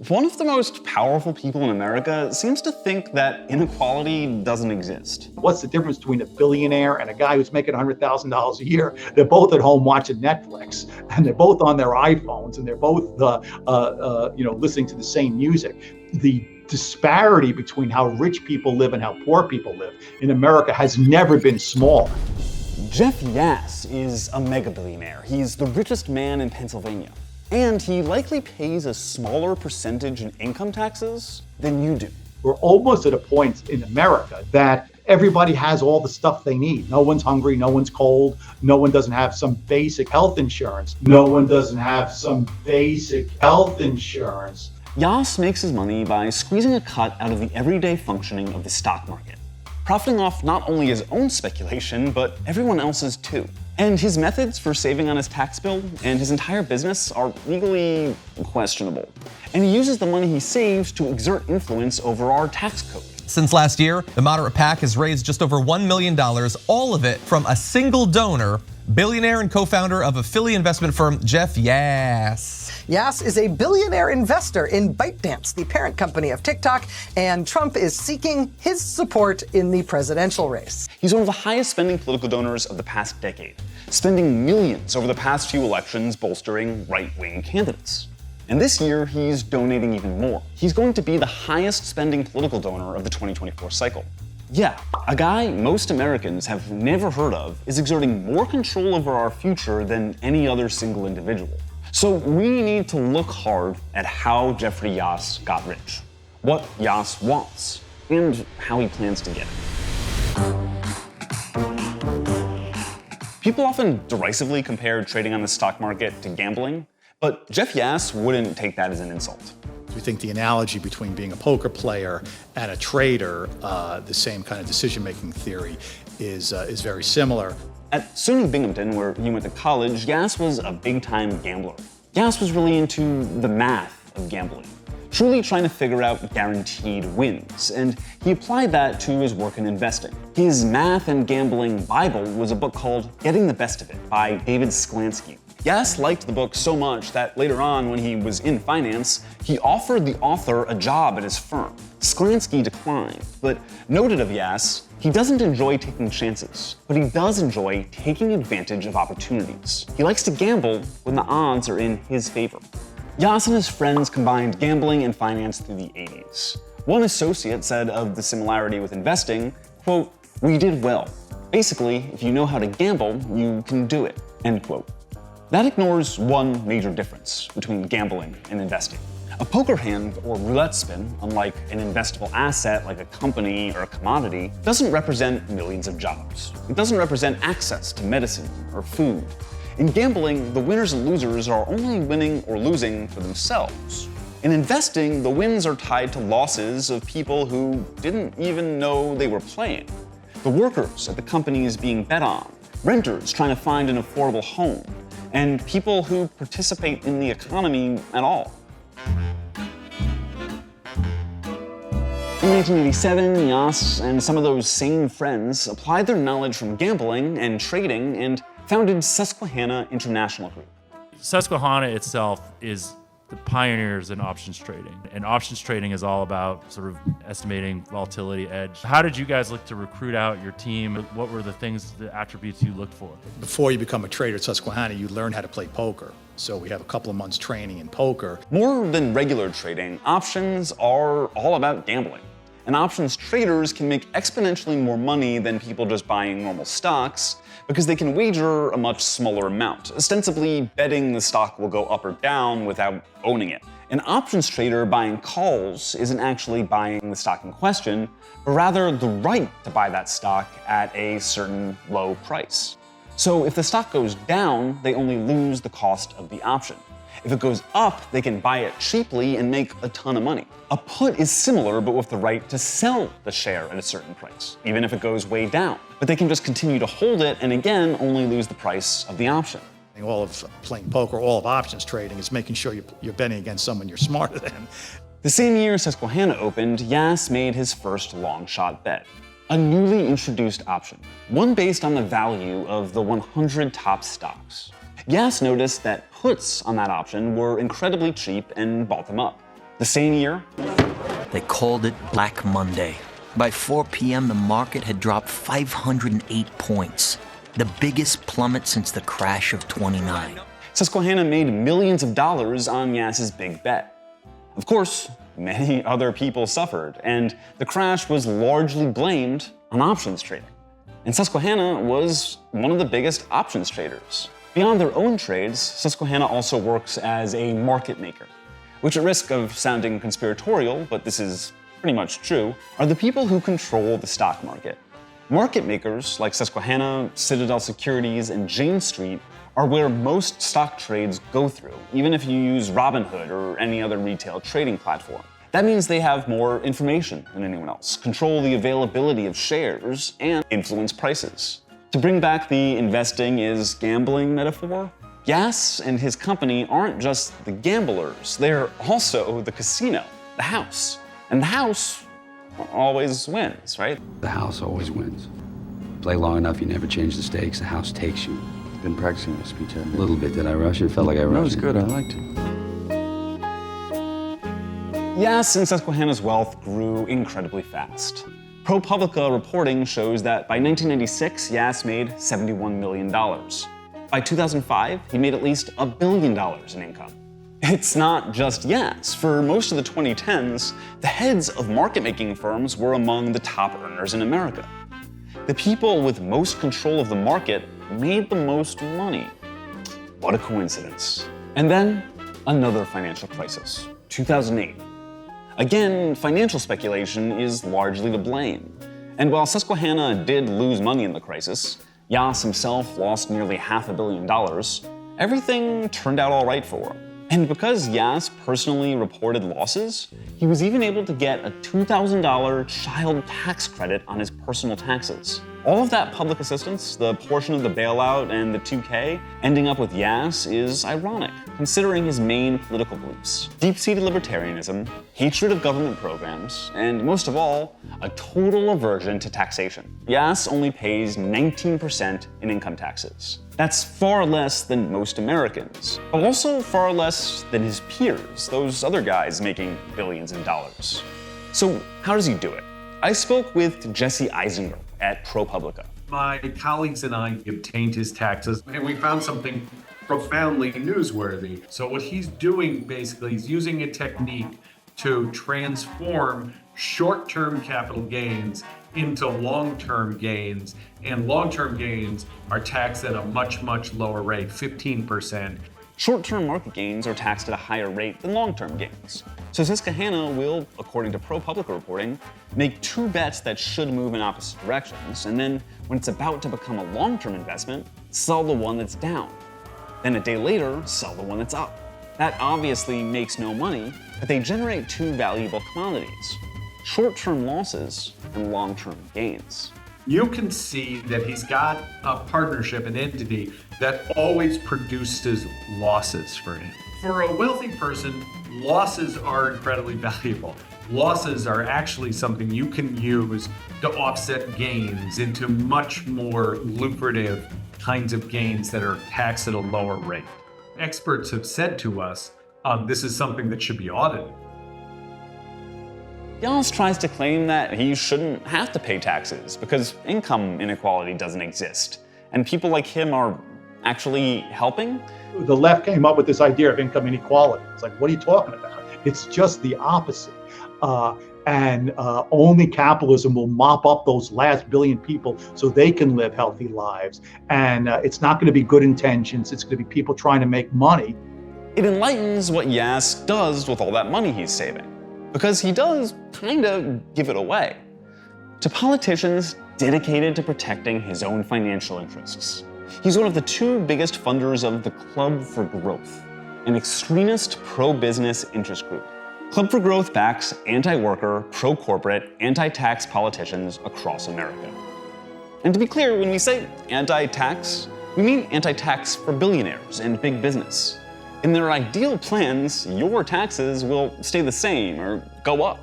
One of the most powerful people in America seems to think that inequality doesn't exist. What's the difference between a billionaire and a guy who's making $100,000 a year? They're both at home watching Netflix, and they're both on their iPhones, and they're both, listening to the same music. The disparity between how rich people live and how poor people live in America has never been smaller. Jeff Yass is a mega-billionaire. He's the richest man in Pennsylvania. And he likely pays a smaller percentage in income taxes than you do. We're almost at a point in America that everybody has all the stuff they need. No one's hungry, no one's cold, no one doesn't have some basic health insurance. Yass makes his money by squeezing a cut out of the everyday functioning of the stock market, profiting off not only his own speculation, but everyone else's too. And his methods for saving on his tax bill and his entire business are legally questionable. And he uses the money he saves to exert influence over our tax code. Since last year, the moderate PAC has raised just over $1 million, all of it from a single donor, billionaire and co-founder of affiliate investment firm Jeff Yass. Yass is a billionaire investor in ByteDance, the parent company of TikTok, and Trump is seeking his support in the presidential race. He's one of the highest spending political donors of the past decade, spending millions over the past few elections bolstering right-wing candidates. And this year, he's donating even more. He's going to be the highest spending political donor of the 2024 cycle. Yeah, a guy most Americans have never heard of is exerting more control over our future than any other single individual. So we need to look hard at how Jeffrey Yass got rich, what Yass wants, and how he plans to get it. People often derisively compare trading on the stock market to gambling, but Jeff Yass wouldn't take that as an insult. We think the analogy between being a poker player and a trader, the same kind of decision-making theory, is very similar. At SUNY Binghamton, where he went to college, Yass was a big-time gambler. Yass was really into the math of gambling, truly trying to figure out guaranteed wins, and he applied that to his work in investing. His math and gambling Bible was a book called Getting the Best of It by David Sklansky. Yass liked the book so much that later on, when he was in finance, he offered the author a job at his firm. Sklansky declined, but noted of Yass, he doesn't enjoy taking chances, but he does enjoy taking advantage of opportunities. He likes to gamble when the odds are in his favor. Yass and his friends combined gambling and finance through the 80s. One associate said of the similarity with investing, quote, "We did well. Basically, if you know how to gamble, you can do it," end quote. That ignores one major difference between gambling and investing. A poker hand or roulette spin, unlike an investable asset like a company or a commodity, doesn't represent millions of jobs. It doesn't represent access to medicine or food. In gambling, the winners and losers are only winning or losing for themselves. In investing, the wins are tied to losses of people who didn't even know they were playing. The workers at the companies being bet on, renters trying to find an affordable home, and people who participate in the economy at all. In 1987, Yass and some of those same friends applied their knowledge from gambling and trading and founded Susquehanna International Group. Susquehanna itself is the pioneers in options trading. And options trading is all about sort of estimating volatility edge. How did you guys look to recruit out your team? What were the things, the attributes you looked for? Before you become a trader at Susquehanna, you learn how to play poker. So we have a couple of months training in poker. More than regular trading, options are all about gambling. And options traders can make exponentially more money than people just buying normal stocks because they can wager a much smaller amount, ostensibly betting the stock will go up or down without owning it. An options trader buying calls isn't actually buying the stock in question, but rather the right to buy that stock at a certain low price. So if the stock goes down, they only lose the cost of the option. If it goes up, they can buy it cheaply and make a ton of money. A put is similar, but with the right to sell the share at a certain price, even if it goes way down. But they can just continue to hold it and again, only lose the price of the option. All of playing poker, all of options trading is making sure you're betting against someone you're smarter than. The same year Susquehanna opened, Yass made his first long shot bet. A newly introduced option, one based on the value of the 100 top stocks. Yass noticed that puts on that option were incredibly cheap and bought them up. The same year, They called it Black Monday. By 4 p.m., the market had dropped 508 points, the biggest plummet since the crash of '29. Susquehanna made millions of dollars on Yass's big bet. Of course, many other people suffered, and the crash was largely blamed on options trading. And Susquehanna was one of the biggest options traders. Beyond their own trades, Susquehanna also works as a market maker, which, at risk of sounding conspiratorial, but this is pretty much true, are the people who control the stock market. Market makers like Susquehanna, Citadel Securities, and Jane Street are where most stock trades go through, even if you use Robinhood or any other retail trading platform. That means they have more information than anyone else, control the availability of shares, and influence prices. To bring back the investing is gambling metaphor, Yass and his company aren't just the gamblers, they're also the casino, the house. And the house always wins, right? The house always wins. Play long enough, you never change the stakes, the house takes you. Been practicing your speech, haven't A you? little bit, did I rush it? Felt like I rushed No, it was it. good. I liked it. Yass and Susquehanna's wealth grew incredibly fast. ProPublica reporting shows that by 1996, Yass made $71 million. By 2005, he made at least $1 billion in income. It's not just Yass. For most of the 2010s, the heads of market-making firms were among the top earners in America. The people with most control of the market made the most money. What a coincidence. And then, another financial crisis, 2008. Again, financial speculation is largely to blame. And while Susquehanna did lose money in the crisis, Yass himself lost nearly $500 million, everything turned out all right for him. And because Yass personally reported losses, he was even able to get a $2,000 child tax credit on his personal taxes. All of that public assistance, the portion of the bailout and the 2K, ending up with Yass is ironic, considering his main political beliefs. Deep-seated libertarianism, hatred of government programs, and most of all, a total aversion to taxation. Yass only pays 19% in income taxes. That's far less than most Americans, but also far less than his peers, those other guys making billions of dollars. So how does he do it? I spoke with Jesse Eisinger at ProPublica. My colleagues and I obtained his taxes, and we found something profoundly newsworthy. So what he's doing basically is using a technique to transform short-term capital gains into long-term gains, and long-term gains are taxed at a much, much lower rate, 15%. Short-term market gains are taxed at a higher rate than long-term gains. So Susquehanna will, according to ProPublica reporting, make two bets that should move in opposite directions, and then when it's about to become a long-term investment, sell the one that's down. Then a day later, sell the one that's up. That obviously makes no money, but they generate two valuable commodities: short-term losses and long-term gains. You can see that he's got a partnership, an entity that always produces losses for him. For a wealthy person, losses are incredibly valuable. Losses are actually something you can use to offset gains into much more lucrative kinds of gains that are taxed at a lower rate. Experts have said to us, this is something that should be audited. Yass tries to claim that he shouldn't have to pay taxes because income inequality doesn't exist, and people like him are actually helping. The left came up with this idea of income inequality. It's like, what are you talking about? It's just the opposite. Only capitalism will mop up those last billion people so they can live healthy lives. And it's not going to be good intentions. It's going to be people trying to make money. It enlightens what Yass does with all that money he's saving, because he does kind of give it away to politicians dedicated to protecting his own financial interests. He's one of the two biggest funders of the Club for Growth, an extremist pro-business interest group. Club for Growth backs anti-worker, pro-corporate, anti-tax politicians across America. And to be clear, when we say anti-tax, we mean anti-tax for billionaires and big business. In their ideal plans, your taxes will stay the same or go up.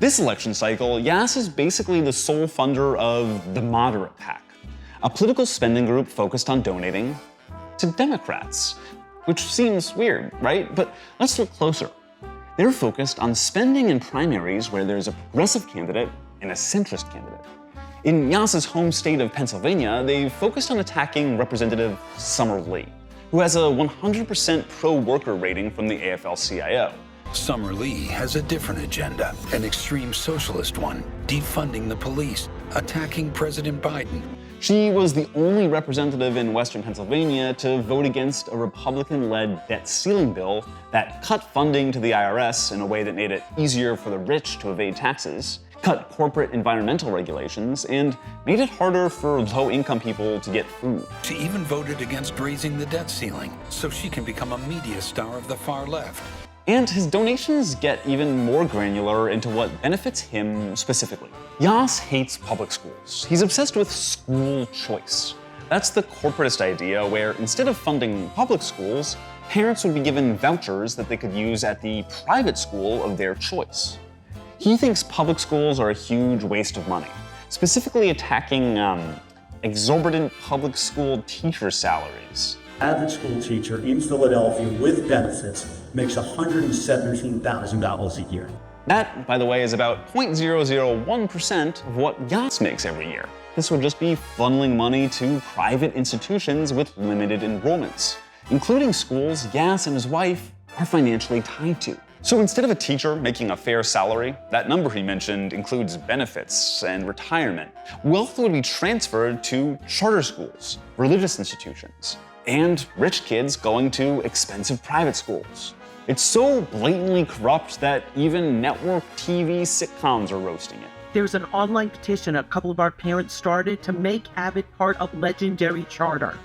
This election cycle, Yass is basically the sole funder of the Moderate PAC, a political spending group focused on donating to Democrats, which seems weird, right? But let's look closer. They're focused on spending in primaries where there's a progressive candidate and a centrist candidate. In Yass's home state of Pennsylvania, they focused on attacking Representative Summer Lee, who has a 100% pro-worker rating from the AFL-CIO. Summer Lee has a different agenda, an extreme socialist one, defunding the police, attacking President Biden. She was the only representative in Western Pennsylvania to vote against a Republican-led debt ceiling bill that cut funding to the IRS in a way that made it easier for the rich to evade taxes, cut corporate environmental regulations, and made it harder for low-income people to get food. She even voted against raising the debt ceiling so she can become a media star of the far left. And his donations get even more granular into what benefits him specifically. Yass hates public schools. He's obsessed with school choice. That's the corporatist idea where instead of funding public schools, parents would be given vouchers that they could use at the private school of their choice. He thinks public schools are a huge waste of money, specifically attacking exorbitant public school teacher salaries. Average school teacher in Philadelphia with benefits makes $117,000 a year. That, by the way, is about 0.001% of what Yass makes every year. This would just be funneling money to private institutions with limited enrollments, including schools Yass and his wife are financially tied to. So instead of a teacher making a fair salary, that number he mentioned includes benefits and retirement. Wealth would be transferred to charter schools, religious institutions, and rich kids going to expensive private schools. It's so blatantly corrupt that even network TV sitcoms are roasting it. There's an online petition a couple of our parents started to make Abbott part of legendary charter.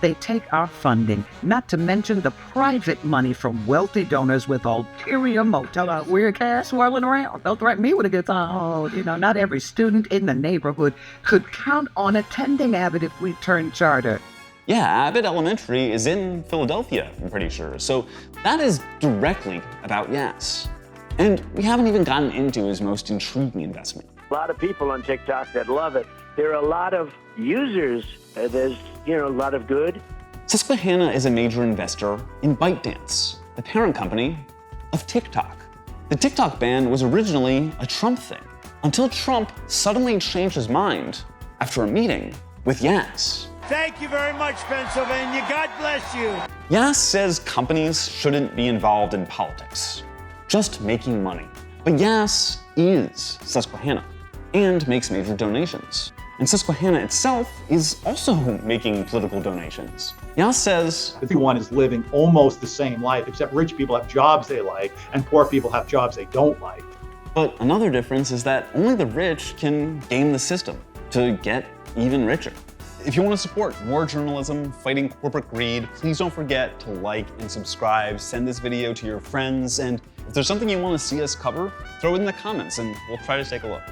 They take our funding, not to mention the private money from wealthy donors with ulterior motive. Weird cash swirling around. Don't threaten me with a good time. Oh, not every student in the neighborhood could count on attending Abbott if we turn charter. Yeah, Abbott Elementary is in Philadelphia, I'm pretty sure. So that is directly about Yass. And we haven't even gotten into his most intriguing investment. A lot of people on TikTok that love it. There are a lot of users. There's, a lot of good. Susquehanna is a major investor in ByteDance, the parent company of TikTok. The TikTok ban was originally a Trump thing, until Trump suddenly changed his mind after a meeting with Yass. Thank you very much, Pennsylvania. God bless you. Yass says companies shouldn't be involved in politics, just making money. But Yass is Susquehanna and makes major donations. And Susquehanna itself is also making political donations. Yass says everyone is living almost the same life, except rich people have jobs they like and poor people have jobs they don't like. But another difference is that only the rich can game the system to get even richer. If you want to support more journalism fighting corporate greed, please don't forget to like and subscribe, send this video to your friends, and if there's something you want to see us cover, throw it in the comments and we'll try to take a look.